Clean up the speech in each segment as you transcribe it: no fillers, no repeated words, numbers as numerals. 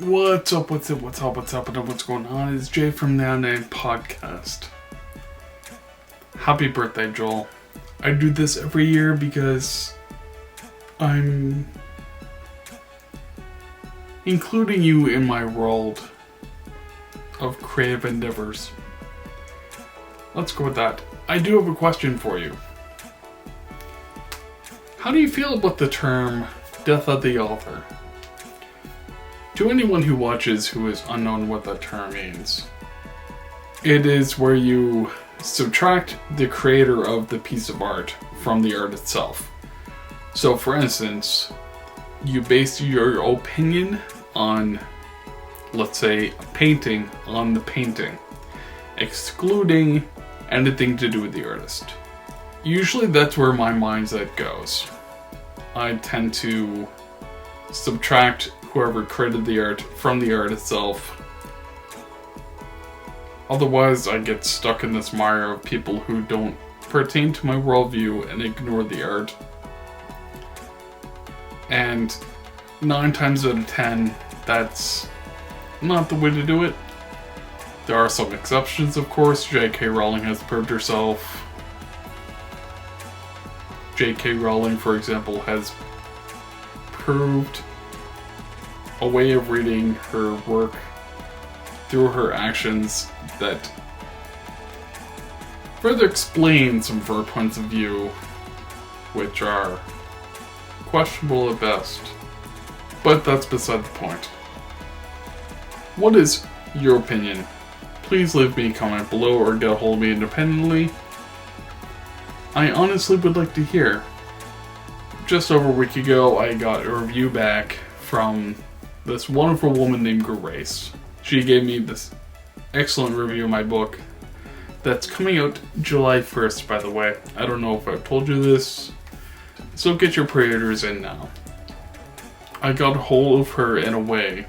What's up, what's up, and what's going on? It's Jay from the Online Podcast. Happy birthday, Joel. I do this every year because I'm including you in my world of creative endeavors. Let's go with that. I do have a question for you. How do you feel about the term death of the author? To anyone who watches who is unknown what that term means, it is where you subtract the creator of the piece of art from the art itself. So for instance, you base your opinion on, let's say, a painting on the painting, excluding anything to do with the artist. Usually that's where my mindset goes. I tend to subtract whoever created the art from the art itself. Otherwise, I get stuck in this mire of people who don't pertain to my worldview and ignore the art. And 9 times out of 10, that's not the way to do it. There are some exceptions, of course. J.K. Rowling has proved herself. J.K. Rowling, for example, has proved a way of reading her work through her actions that further explain some of her points of view, which are questionable at best. But that's beside the point. What is your opinion? Please leave me a comment below or get a hold of me independently. I honestly would like to hear. Just over a week ago, I got a review back from this wonderful woman named Grace. She gave me this excellent review of my book that's coming out July 1st, by the way. I don't know if I've told you this, so get your pre-orders in now. I got a hold of her in a way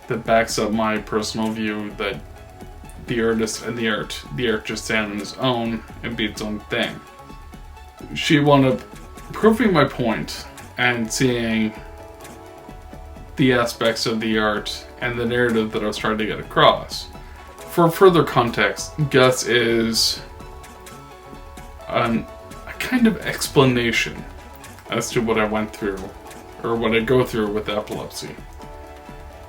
that backs up my personal view that the artist and the art just stand on its own and be its own thing. She wound up proving my point and seeing the aspects of the art and the narrative that I was trying to get across. For further context, Gus is a kind of explanation as to what I went through, or what I go through with epilepsy.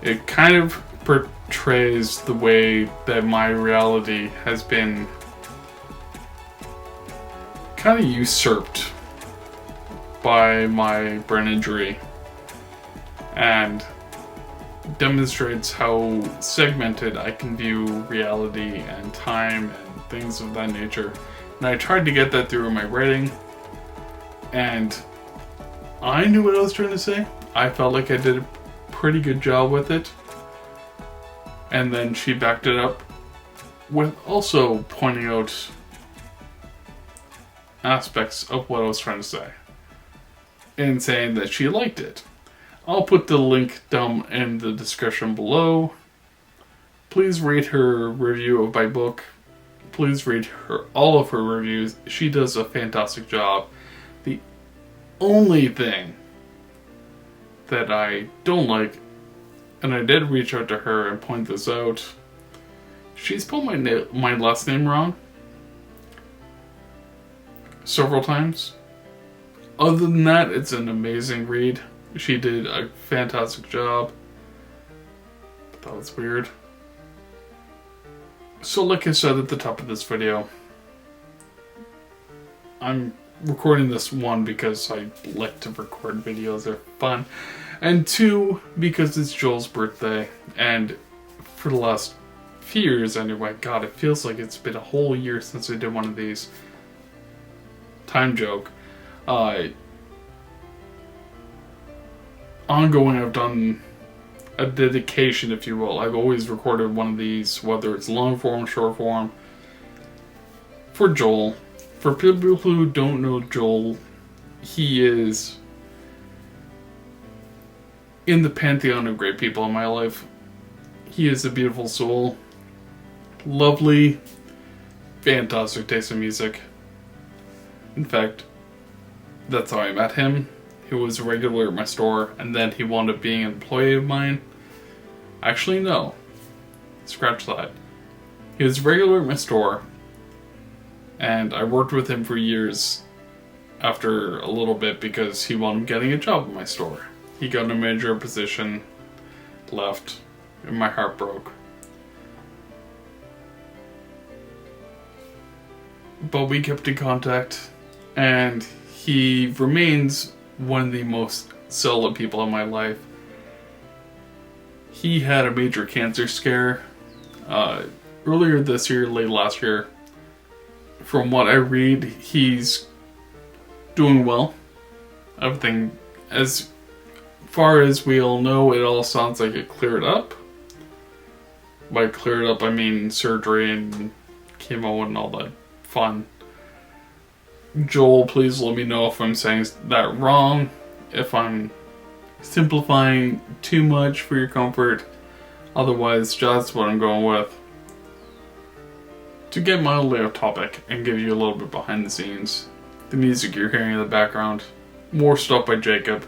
It kind of portrays the way that my reality has been kind of usurped by my brain injury, and demonstrates how segmented I can view reality and time and things of that nature. And I tried to get that through in my writing, and I knew what I was trying to say. I felt like I did a pretty good job with it. And then she backed it up with also pointing out aspects of what I was trying to say, and saying that she liked it. I'll put the link down in the description below. Please read her review of my book. Please read all of her reviews. She does a fantastic job. The only thing that I don't like, and I did reach out to her and point this out, she spelled my last name wrong several times. Other than that, it's an amazing read. She did a fantastic job. But that was weird. So like I said at the top of this video, I'm recording this, 1, because I like to record videos, they're fun. And 2, because it's Joel's birthday. And for the last few years anyway, God, it feels like it's been a whole year since I did one of these. Time joke. Ongoing, I've done a dedication, if you will. I've always recorded one of these, whether it's long form, short form, for Joel. For people who don't know Joel, he is in the pantheon of great people in my life. He is a beautiful soul, lovely, fantastic taste in music. In fact, that's how I met him. He was a regular at my store, and then he wound up being an employee of mine. Actually, no. Scratch that. He was regular at my store, and I worked with him for years after a little bit because he wound up getting a job at my store. He got a major position, left, and my heart broke. But we kept in contact, and he remains one of the most solid people in my life. He had a major cancer scare earlier this year, late last year. From what I read, he's doing well. Everything, as far as we all know, it all sounds like it cleared up. By cleared up, I mean surgery and chemo and all that fun. Joel, please let me know if I'm saying that wrong, if I'm simplifying too much for your comfort. Otherwise, that's what I'm going with. To get mildly off topic and give you a little bit behind the scenes, the music you're hearing in the background, more stuff by Jacob.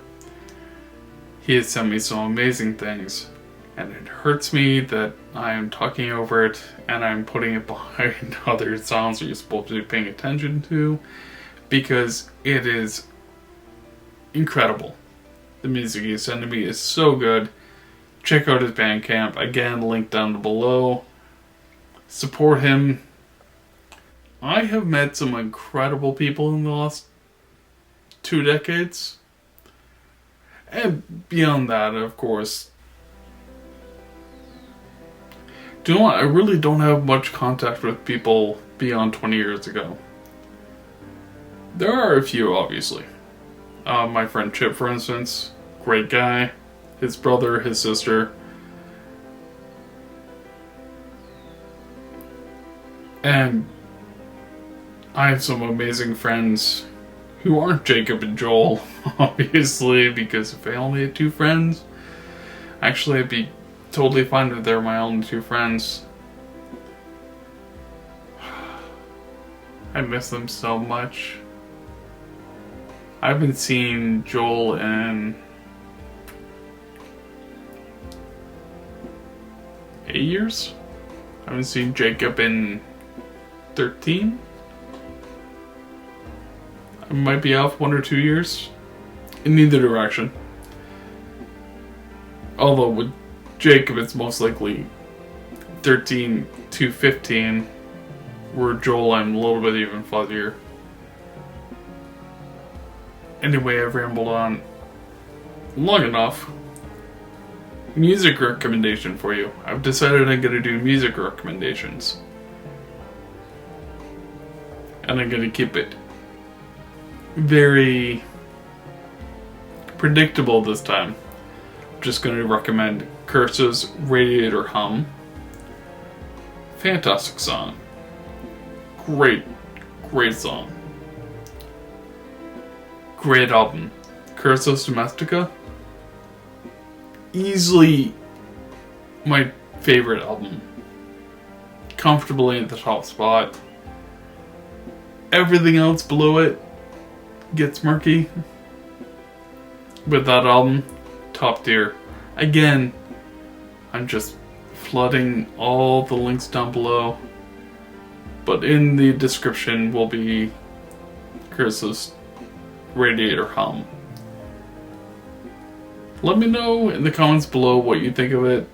He has sent me some amazing things, and it hurts me that I am talking over it and I'm putting it behind other songs that you're supposed to be paying attention to, because it is incredible. The music he's sending me is so good. Check out his Bandcamp. Again, link down below. Support him. I have met some incredible people in the last 2 decades. And beyond that, of course. Do you know what? I really don't have much contact with people beyond 20 years ago. There are a few, obviously. My friend Chip, for instance, great guy. His brother, his sister. And I have some amazing friends who aren't Jacob and Joel, obviously, because if I only had 2 friends, actually I'd be totally fine if they're my only 2 friends. I miss them so much. I haven't seen Joel in 8 years. I haven't seen Jacob in 13. I might be off 1 or 2 years. In neither direction. Although with Jacob it's most likely 13 to 15. Where Joel I'm a little bit even fuzzier. Anyway, I've rambled on long enough. Music recommendation for you. I've decided I'm going to do music recommendations. And I'm going to keep it very predictable this time. I'm just going to recommend Curse's Radiator Hum. Fantastic song. Great song. Great album. Cursus Domestica. Easily my favorite album. Comfortably at the top spot. Everything else below it gets murky. With that album, top tier. Again, I'm just flooding all the links down below. But in the description will be Cursus Radiator Hum. Let me know in the comments below what you think of it.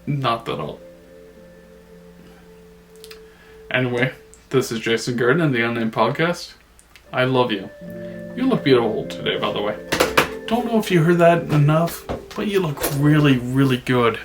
Not that I'll... Anyway, this is Jason Garden and the Unnamed Podcast. I love you. You look beautiful today, by the way. Don't know if you heard that enough, but you look really, really good.